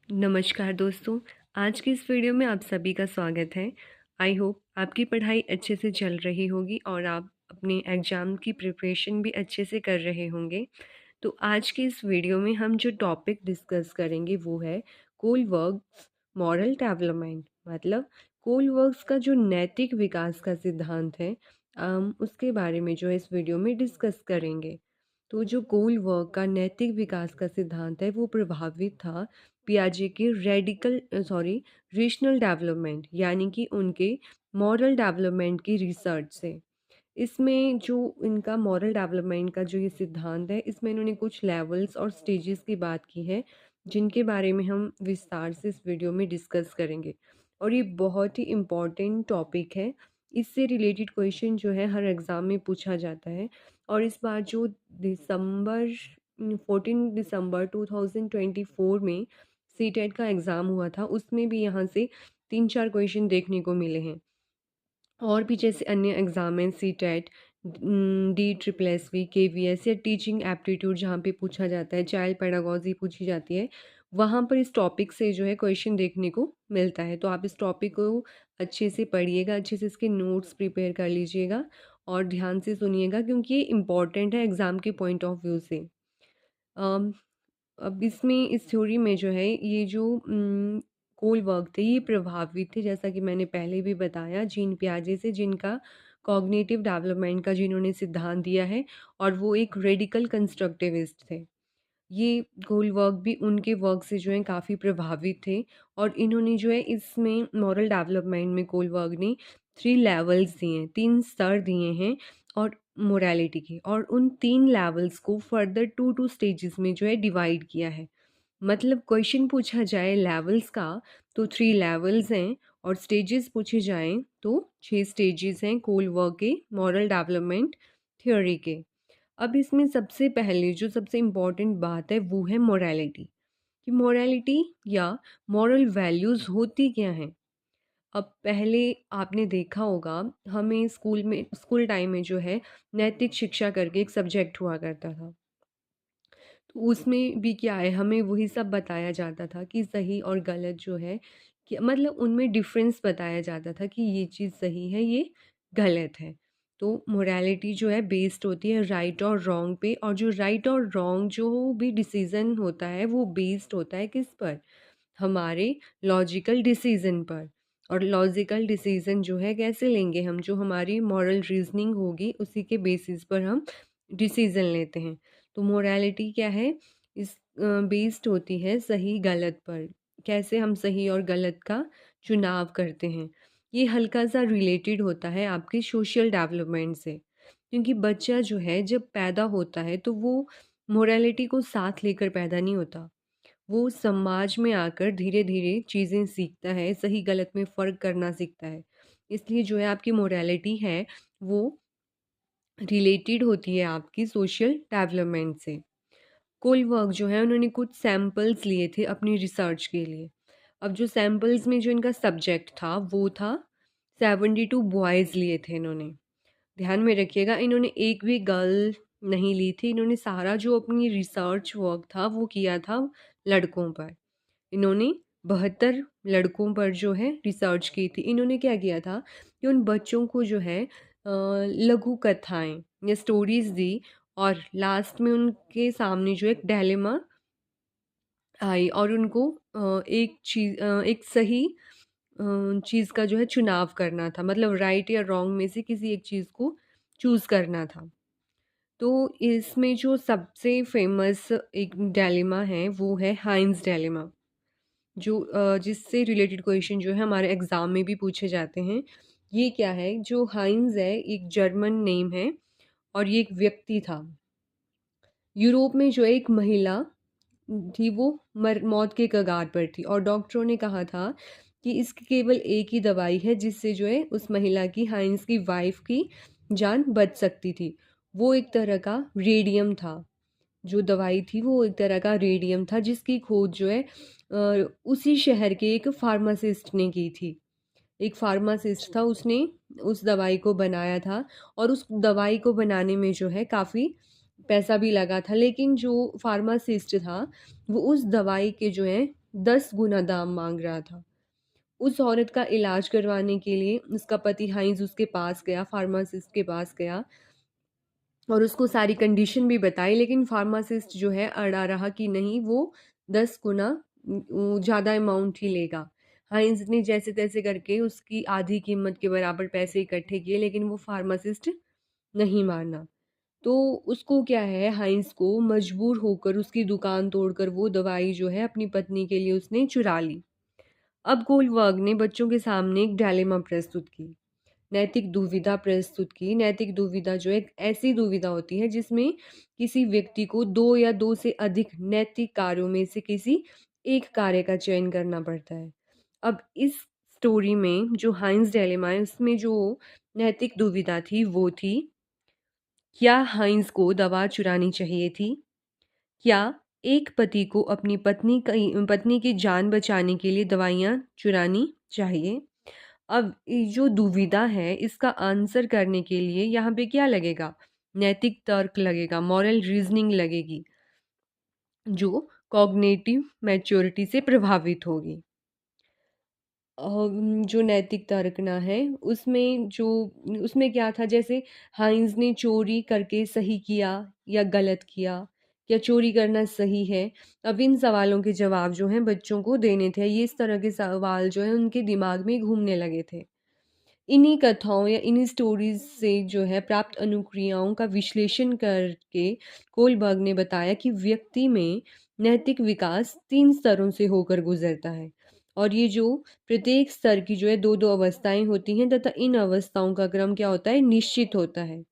नमस्कार दोस्तों, आज की इस वीडियो में आप सभी का स्वागत है। आई होप आपकी पढ़ाई अच्छे से चल रही होगी और आप अपने एग्ज़ाम की प्रिपरेशन भी अच्छे से कर रहे होंगे। तो आज की इस वीडियो में हम जो टॉपिक डिस्कस करेंगे वो है कोलवर्ग्स मॉरल डेवलपमेंट। मतलब कोलवर्ग्स का जो नैतिक विकास का सिद्धांत है, उसके बारे में जो है इस वीडियो में डिस्कस करेंगे। तो जो कोलवर्ग का नैतिक विकास का सिद्धांत है वो प्रभावित था पियाजे के रेशनल डेवलपमेंट यानी कि उनके मॉरल डेवलपमेंट की रिसर्च से। इसमें जो इनका मॉरल डेवलपमेंट का जो ये सिद्धांत है, इसमें इन्होंने कुछ लेवल्स और स्टेजेस की बात की है, जिनके बारे में हम विस्तार से इस वीडियो में डिस्कस करेंगे। और ये बहुत ही इम्पॉर्टेंट टॉपिक है। इससे रिलेटेड क्वेश्चन जो है हर एग्ज़ाम में पूछा जाता है। और इस बार जो दिसंबर 14 दिसंबर 2024 में सीटेट का एग्ज़ाम हुआ था, उसमें भी यहाँ से 3-4 क्वेश्चन देखने को मिले हैं। और भी जैसे अन्य एग्ज़ाम हैं सीटेट, DSSS, KVS या टीचिंग एप्टीट्यूड जहाँ पे पूछा जाता है, चाइल्ड पेडागोजी पूछी जाती है, वहाँ पर इस टॉपिक से जो है क्वेश्चन देखने को मिलता है। तो आप इस टॉपिक को अच्छे से पढ़िएगा, अच्छे से इसके नोट्स प्रिपेयर कर लीजिएगा और ध्यान से सुनिएगा क्योंकि ये इम्पॉर्टेंट है एग्ज़ाम के पॉइंट ऑफ व्यू से। अम, अब इसमें इस थ्योरी में जो है ये जो कोलबर्ग थे ये प्रभावित थे, जैसा कि मैंने पहले भी बताया, जीन पियाजे से, जिनका कॉग्निटिव डेवलपमेंट का जिन्होंने सिद्धांत दिया है और वो एक रेडिकल कंस्ट्रक्टिविस्ट थे। ये कोलबर्ग भी उनके वर्क से जो है काफ़ी प्रभावित थे और इन्होंने जो है इसमें मॉरल डेवलपमेंट में कोलबर्ग ने 3 लेवल्स दिए हैं, 3 स्तर दिए हैं और मोरालिटी के, और उन 3 लेवल्स को फर्दर 2 स्टेजेस में जो है डिवाइड किया है। मतलब क्वेश्चन पूछा जाए लेवल्स का तो 3 लेवल्स हैं और स्टेजेस पूछे जाएँ तो 6 स्टेजेस हैं कोलबर्ग के मॉरल डेवलपमेंट थ्योरी के। अब इसमें सबसे पहले जो सबसे इम्पोर्टेंट बात है वो है मोरालिटी, कि मोरालिटी या मॉरल वैल्यूज़ होती क्या हैं। अब पहले आपने देखा होगा, हमें स्कूल टाइम में जो है नैतिक शिक्षा करके एक सब्जेक्ट हुआ करता था। तो उसमें भी क्या है, हमें वही सब बताया जाता था कि सही और गलत जो है, कि मतलब उनमें डिफरेंस बताया जाता था कि ये चीज़ सही है, ये गलत है। तो मोरालिटी जो है बेस्ड होती है राइट और रॉन्ग पे, और जो राइट और रॉन्ग जो भी डिसीज़न होता है वो बेस्ड होता है किस पर, हमारे लॉजिकल डिसीज़न पर। और लॉजिकल डिसीज़न जो है कैसे लेंगे हम, जो हमारी मॉरल रीजनिंग होगी उसी के बेसिस पर हम डिसीज़न लेते हैं। तो मोरालिटी क्या है, इस बेस्ड होती है सही गलत पर, कैसे हम सही और गलत का चुनाव करते हैं। ये हल्का सा रिलेटेड होता है आपके सोशल डेवलपमेंट से, क्योंकि बच्चा जो है जब पैदा होता है तो वो मोरालिटी को साथ लेकर पैदा नहीं होता, वो समाज में आकर धीरे धीरे चीज़ें सीखता है, सही गलत में फ़र्क करना सीखता है। इसलिए जो है आपकी मोरालिटी है वो रिलेटेड होती है आपकी सोशल डेवलपमेंट से। कोलबर्ग जो है उन्होंने कुछ सैंपल्स लिए थे अपनी रिसर्च के लिए। अब जो सैंपल्स में जो इनका सब्जेक्ट था वो था 72 बॉयज़ लिए थे इन्होंने। ध्यान में रखिएगा, इन्होंने एक भी गर्ल नहीं ली थी, इन्होंने सारा जो अपनी रिसर्च वर्क था वो किया था लड़कों पर। इन्होंने 72 लड़कों पर जो है रिसर्च की थी। इन्होंने क्या किया था कि उन बच्चों को जो है लघु कथाएँ या स्टोरीज़ दी और लास्ट में उनके सामने जो एक डायलेमा आई और उनको एक सही चीज़ का जो है चुनाव करना था, मतलब राइट या रॉन्ग में से किसी एक चीज़ को चूज़ करना था। तो इसमें जो सबसे फेमस एक डायलेमा है वो है हाइंज़ डायलेमा, जो जिससे रिलेटेड क्वेश्चन जो है हमारे एग्ज़ाम में भी पूछे जाते हैं। ये क्या है, जो हाइंज़ है एक जर्मन नेम है और ये एक व्यक्ति था। यूरोप में जो एक महिला थी वो मौत के कगार पर थी और डॉक्टरों ने कहा था कि इसकी केवल एक ही दवाई है जिससे जो है उस महिला की, हाइंस की वाइफ की जान बच सकती थी। वो एक तरह का रेडियम था, जो दवाई थी वो एक तरह का रेडियम था जिसकी खोज जो है उसी शहर के एक फार्मासिस्ट ने की थी। एक फार्मासिस्ट था, उसने उस दवाई को बनाया था और उस दवाई को बनाने में जो है काफ़ी पैसा भी लगा था, लेकिन जो फार्मासिस्ट था वो उस दवाई के जो है 10 गुना दाम माँग रहा था। उस औरत का इलाज करवाने के लिए उसका पति हाइंज़ उसके पास गया, फार्मासिस्ट के पास गया और उसको सारी कंडीशन भी बताई, लेकिन फार्मासिस्ट जो है अड़ा रहा कि नहीं, वो 10 गुना ज़्यादा अमाउंट ही लेगा। हाइंज़ ने जैसे-तैसे करके उसकी आधी कीमत के बराबर पैसे इकट्ठे किए, लेकिन वो फार्मासिस्ट नहीं माना। तो उसको क्या है, हाइंज़ को मजबूर होकर उसकी दुकान तोड़कर वो दवाई जो है अपनी पत्नी के लिए उसने चुरा ली। अब गोल्डबर्ग ने बच्चों के सामने एक डायलेमा प्रस्तुत की, नैतिक दुविधा प्रस्तुत की। नैतिक दुविधा जो एक ऐसी दुविधा होती है जिसमें किसी व्यक्ति को 2 या 2 से अधिक नैतिक कार्यों में से किसी एक कार्य का चयन करना पड़ता है। अब इस स्टोरी में जो हाइंज़ डायलेमा है उसमें जो नैतिक दुविधा थी वो थी, क्या हाइंज़ को दवा चुरानी चाहिए थी? क्या एक पति को अपनी पत्नी की जान बचाने के लिए दवाइयाँ चुरानी चाहिए? अब ये जो दुविधा है इसका आंसर करने के लिए यहाँ पे क्या लगेगा? नैतिक तर्क लगेगा, मॉरल रीज़निंग लगेगी, जो कॉग्निटिव मैच्योरिटी से प्रभावित होगी। जो नैतिक तर्कना है उसमें क्या था, जैसे हाइंज़ ने चोरी करके सही किया या गलत किया? क्या चोरी करना सही है? अब इन सवालों के जवाब जो हैं बच्चों को देने थे। ये इस तरह के सवाल जो हैं उनके दिमाग में घूमने लगे थे। इन्हीं कथाओं या इन्हीं स्टोरीज़ से जो है प्राप्त अनुक्रियाओं का विश्लेषण करके कोलबर्ग ने बताया कि व्यक्ति में नैतिक विकास 3 स्तरों से होकर गुज़रता है और ये जो प्रत्येक स्तर की जो है 2-2 अवस्थाएँ होती हैं तथा इन अवस्थाओं का क्रम क्या होता है, निश्चित होता है।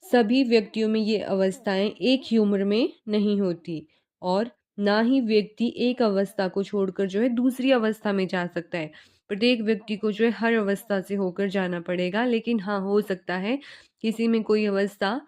सभी व्यक्तियों में ये अवस्थाएँ एक ही उम्र में नहीं होती और ना ही व्यक्ति एक अवस्था को छोड़कर जो है दूसरी अवस्था में जा सकता है। प्रत्येक व्यक्ति को जो है हर अवस्था से होकर जाना पड़ेगा, लेकिन हाँ, हो सकता है किसी में कोई अवस्था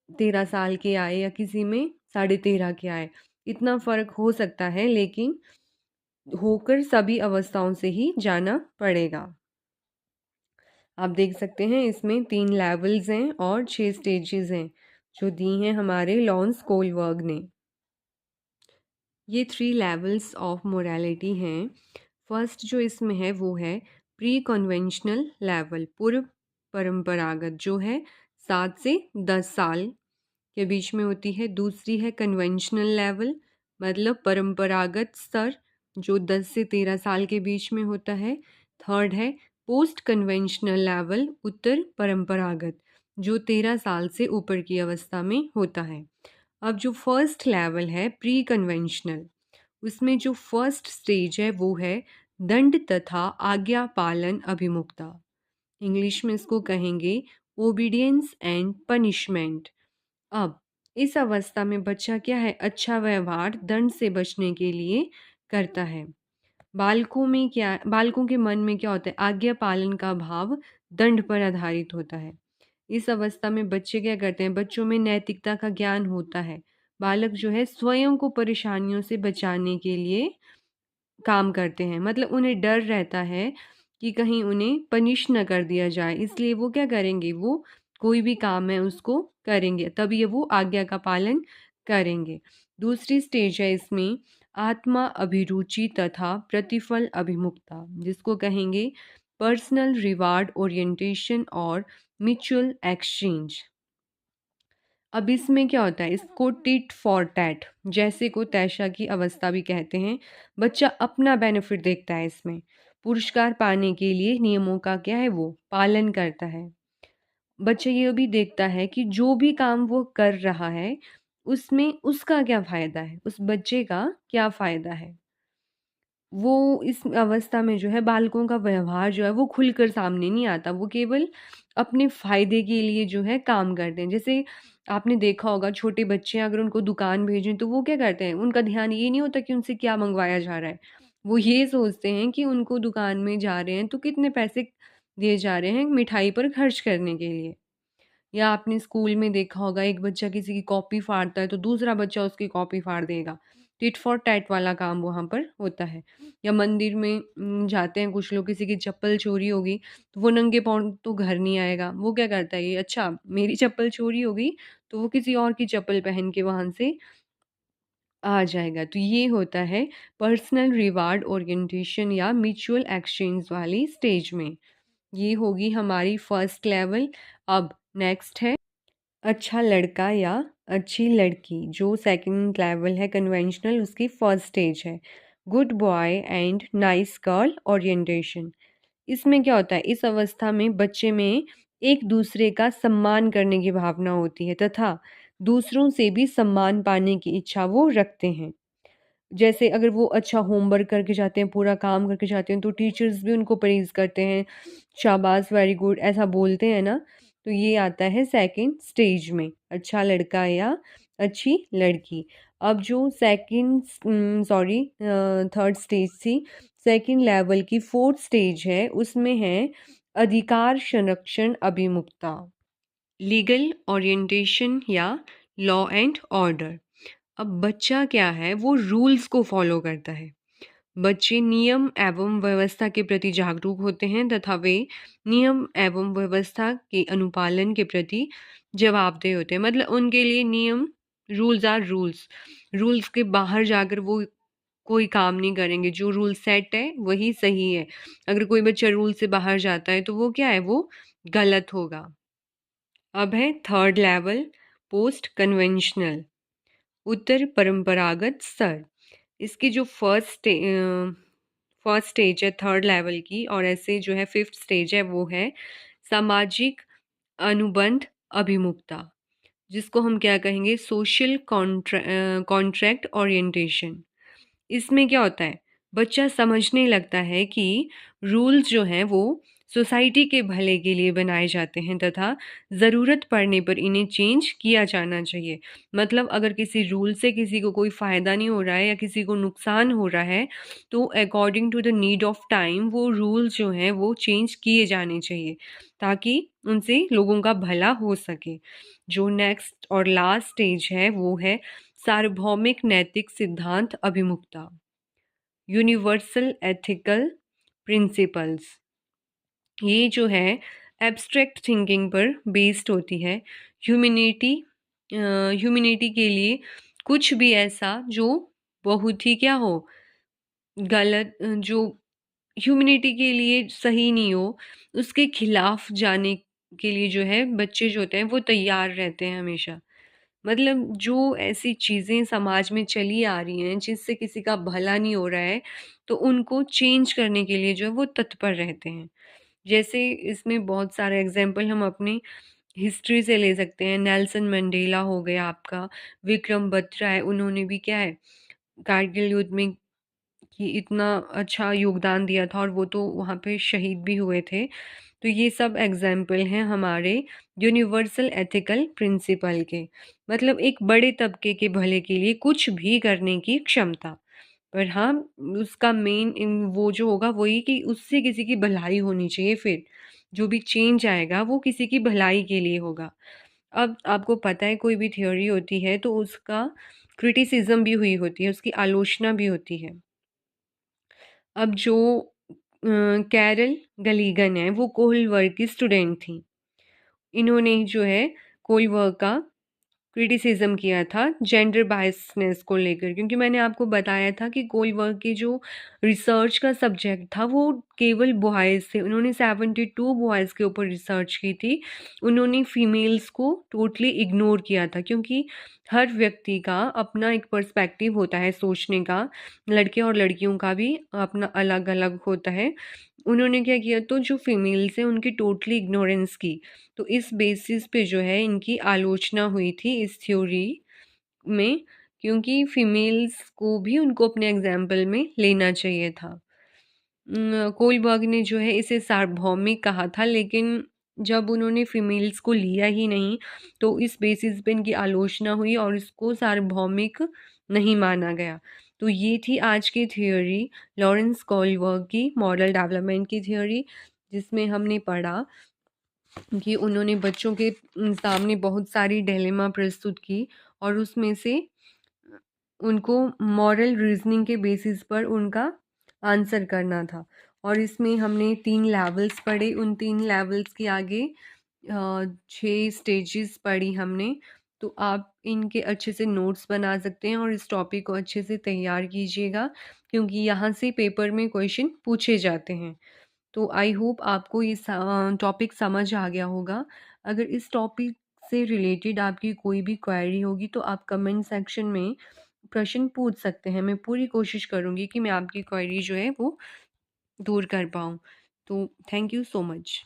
13 साल की आए या किसी में 13.5 की आए। इतना फ़र्क हो सकता है, लेकिन होकर सभी अवस्थाओं से ही जाना पड़ेगा। आप देख सकते हैं इसमें 3 लेवल्स हैं और 6 स्टेजेस हैं जो दी हैं हमारे लॉन्स कोलबर्ग ने। ये 3 लेवल्स ऑफ मोरालिटी हैं। फर्स्ट जो इसमें है वो है प्री कन्वेंशनल लेवल, पूर्व परंपरागत, जो है 7 से 10 साल के बीच में होती है। दूसरी है कन्वेंशनल लेवल, मतलब परंपरागत स्तर, जो 10 से 13 साल के बीच में होता है। थर्ड है पोस्ट कन्वेंशनल लेवल, उत्तर परंपरागत, जो 13 साल से ऊपर की अवस्था में होता है। अब जो फर्स्ट लेवल है प्री कन्वेंशनल, उसमें जो फर्स्ट स्टेज है वो है दंड तथा आज्ञा पालन अभिमुखता। इंग्लिश में इसको कहेंगे ओबीडियंस एंड पनिशमेंट। अब इस अवस्था में बच्चा क्या है, अच्छा व्यवहार दंड से बचने के लिए करता है। बालकों के मन में क्या होता है, आज्ञा पालन का भाव दंड पर आधारित होता है। इस अवस्था में बच्चे क्या करते हैं, बच्चों में नैतिकता का ज्ञान होता है। बालक जो है स्वयं को परेशानियों से बचाने के लिए काम करते हैं, मतलब उन्हें डर रहता है कि कहीं उन्हें पनिश न कर दिया जाए, इसलिए वो क्या करेंगे, वो कोई भी काम है उसको करेंगे, तभी ये वो आज्ञा का पालन करेंगे। दूसरी स्टेज है इसमें आत्मा अभिरुचि तथा प्रतिफल अभिमुखता, जिसको कहेंगे पर्सनल रिवार्ड ओरिएंटेशन और म्यूचुअल एक्सचेंज। अब इसमें क्या होता है, इसको टिट फॉर टैट, जैसे को तैशा की अवस्था भी कहते हैं। बच्चा अपना बेनिफिट देखता है इसमें, पुरस्कार पाने के लिए नियमों का क्या है वो पालन करता है। बच्चा ये भी देखता है कि जो भी काम वो कर रहा है उसमें उसका क्या फ़ायदा है, उस बच्चे का क्या फ़ायदा है। वो इस अवस्था में जो है बालकों का व्यवहार जो है वो खुलकर सामने नहीं आता, वो केवल अपने फ़ायदे के लिए जो है काम करते हैं। जैसे आपने देखा होगा छोटे बच्चे हैं, अगर उनको दुकान भेजें तो वो क्या करते हैं, उनका ध्यान ये नहीं होता कि उनसे क्या मँगवाया जा रहा है। वो ये सोचते हैं कि उनको दुकान में जा रहे हैं तो कितने पैसे दिए जा रहे हैं मिठाई पर खर्च करने के लिए। या आपने स्कूल में देखा होगा एक बच्चा किसी की कॉपी फाड़ता है तो दूसरा बच्चा उसकी कॉपी फाड़ देगा। टिट फॉर टैट वाला काम वहाँ पर होता है। या मंदिर में जाते हैं कुछ लोग, किसी की चप्पल चोरी होगी तो वो नंगे पाँव तो घर नहीं आएगा। वो क्या करता है, ये अच्छा मेरी चप्पल चोरी हो गई, तो वो किसी और की चप्पल पहन के वहाँ से आ जाएगा। तो ये होता है पर्सनल रिवार्ड ओरिएंटेशन या म्यूचुअल एक्सचेंज वाली स्टेज में। ये होगी हमारी फर्स्ट लेवल। अब नेक्स्ट है अच्छा लड़का या अच्छी लड़की, जो सेकंड लेवल है कन्वेंशनल, उसकी फर्स्ट स्टेज है good boy and nice girl orientation. इसमें क्या होता है, इस अवस्था में बच्चे में एक दूसरे का सम्मान करने की भावना होती है तथा दूसरों से भी सम्मान पाने की इच्छा वो रखते हैं। जैसे अगर वो अच्छा होमवर्क करके जाते हैं, पूरा काम करके जाते हैं, तो टीचर्स भी उनको प्रेज़ करते हैं, शाबाश, वेरी गुड, ऐसा बोलते हैं ना। तो ये आता है सेकंड स्टेज में, अच्छा लड़का या अच्छी लड़की। अब जो थर्ड स्टेज थी, सेकंड लेवल की फोर्थ स्टेज है, उसमें है अधिकार संरक्षण अभिमुखता, लीगल ओरिएंटेशन या लॉ एंड ऑर्डर। अब बच्चा क्या है, वो रूल्स को फॉलो करता है। बच्चे नियम एवं व्यवस्था के प्रति जागरूक होते हैं तथा वे नियम एवं व्यवस्था के अनुपालन के प्रति जवाबदेह होते हैं। मतलब उनके लिए नियम, रूल्स आर रूल्स, रूल्स के बाहर जाकर वो कोई काम नहीं करेंगे। जो रूल सेट है वही सही है। अगर कोई बच्चा रूल से बाहर जाता है तो वो क्या है, वो गलत होगा। अब है थर्ड लेवल पोस्ट कन्वेंशनल, उत्तर परंपरागत स्तर। इसकी जो फर्स्ट स्टेज है थर्ड लेवल की, और ऐसे जो है फिफ्थ स्टेज है वो है सामाजिक अनुबंध अभिमुखता, जिसको हम क्या कहेंगे, सोशल कॉन्ट्रैक्ट ओरिएंटेशन। इसमें क्या होता है, बच्चा समझने लगता है कि रूल्स जो हैं वो सोसाइटी के भले के लिए बनाए जाते हैं तथा ज़रूरत पड़ने पर इन्हें चेंज किया जाना चाहिए। मतलब अगर किसी रूल से किसी को कोई फ़ायदा नहीं हो रहा है या किसी को नुकसान हो रहा है, तो according to the need of time वो रूल्स जो हैं वो चेंज किए जाने चाहिए, ताकि उनसे लोगों का भला हो सके। जो नेक्स्ट और लास्ट स्टेज है वो है सार्वभौमिक नैतिक सिद्धांत अभिमुखता, यूनिवर्सल एथिकल प्रिंसिपल्स। ये जो है एब्स्ट्रैक्ट थिंकिंग पर बेस्ड होती है। ह्यूमैनिटी ह्यूमैनिटी के लिए कुछ भी ऐसा जो बहुत ही क्या हो, जो ह्यूमैनिटी के लिए सही नहीं हो, उसके खिलाफ जाने के लिए जो है बच्चे जो होते हैं वो तैयार रहते हैं हमेशा। मतलब जो ऐसी चीज़ें समाज में चली आ रही हैं जिससे किसी का भला नहीं हो रहा है, तो उनको चेंज करने के लिए जो है वो तत्पर रहते हैं। जैसे इसमें बहुत सारे एग्जाम्पल हम अपनी हिस्ट्री से ले सकते हैं। नेल्सन मंडेला हो गया आपका, विक्रम बत्रा है, उन्होंने भी क्या है, कारगिल युद्ध में कि इतना अच्छा योगदान दिया था और वो तो वहाँ पे शहीद भी हुए थे। तो ये सब एग्जाम्पल हैं हमारे यूनिवर्सल एथिकल प्रिंसिपल के। मतलब एक बड़े तबके के भले के लिए कुछ भी करने की क्षमता। पर हाँ, उसका मेन वो जो होगा वही कि उससे किसी की भलाई होनी चाहिए, फिर जो भी चेंज आएगा वो किसी की भलाई के लिए होगा। अब आपको पता है कोई भी थ्योरी होती है तो उसका क्रिटिसिज्म भी हुई होती है, उसकी आलोचना भी होती है। अब जो कैरल गलीगन है वो कोहलवर्ग की स्टूडेंट थी। इन्होंने जो है कोहलवर्ग का क्रिटिसिज्म किया था जेंडर बायसनेस को लेकर, क्योंकि मैंने आपको बताया था कि कोलवर्ग की जो रिसर्च का सब्जेक्ट था वो केवल बॉयज़ थे। उन्होंने 72 बॉयज़ के ऊपर रिसर्च की थी। उन्होंने फीमेल्स को टोटली इग्नोर किया था, क्योंकि हर व्यक्ति का अपना एक पर्सपेक्टिव होता है सोचने का, लड़के और लड़कियों का भी अपना अलग अलग होता है। उन्होंने क्या किया, तो जो फीमेल्स हैं उनकी टोटली इग्नोरेंस की। तो इस बेसिस पे जो है इनकी आलोचना हुई थी इस थ्योरी में, क्योंकि फीमेल्स को भी उनको अपने एग्जाम्पल में लेना चाहिए था। कोलबर्ग ने जो है इसे सार्वभौमिक कहा था, लेकिन जब उन्होंने फीमेल्स को लिया ही नहीं तो इस बेसिस पे इनकी आलोचना हुई और इसको सार्वभौमिक नहीं माना गया। तो ये थी आज की थ्योरी, लॉरेंस कोलबर्ग की मॉडल डेवलपमेंट की थ्योरी, जिसमें हमने पढ़ा कि उन्होंने बच्चों के सामने बहुत सारी डिलेमा प्रस्तुत की और उसमें से उनको मॉरल रीजनिंग के बेसिस पर उनका आंसर करना था। और इसमें हमने 3 लेवल्स पढ़े, उन 3 लेवल्स के आगे 6 स्टेजेस पढ़ी हमने। तो आप इनके अच्छे से नोट्स बना सकते हैं और इस टॉपिक को अच्छे से तैयार कीजिएगा, क्योंकि यहाँ से पेपर में क्वेश्चन पूछे जाते हैं। तो आई होप आपको ये टॉपिक समझ आ गया होगा। अगर इस टॉपिक से रिलेटेड आपकी कोई भी क्वेरी होगी तो आप कमेंट सेक्शन में प्रश्न पूछ सकते हैं। मैं पूरी कोशिश करूँगी कि मैं आपकी क्वेरी जो है वो दूर कर पाऊँ। तो थैंक यू सो मच।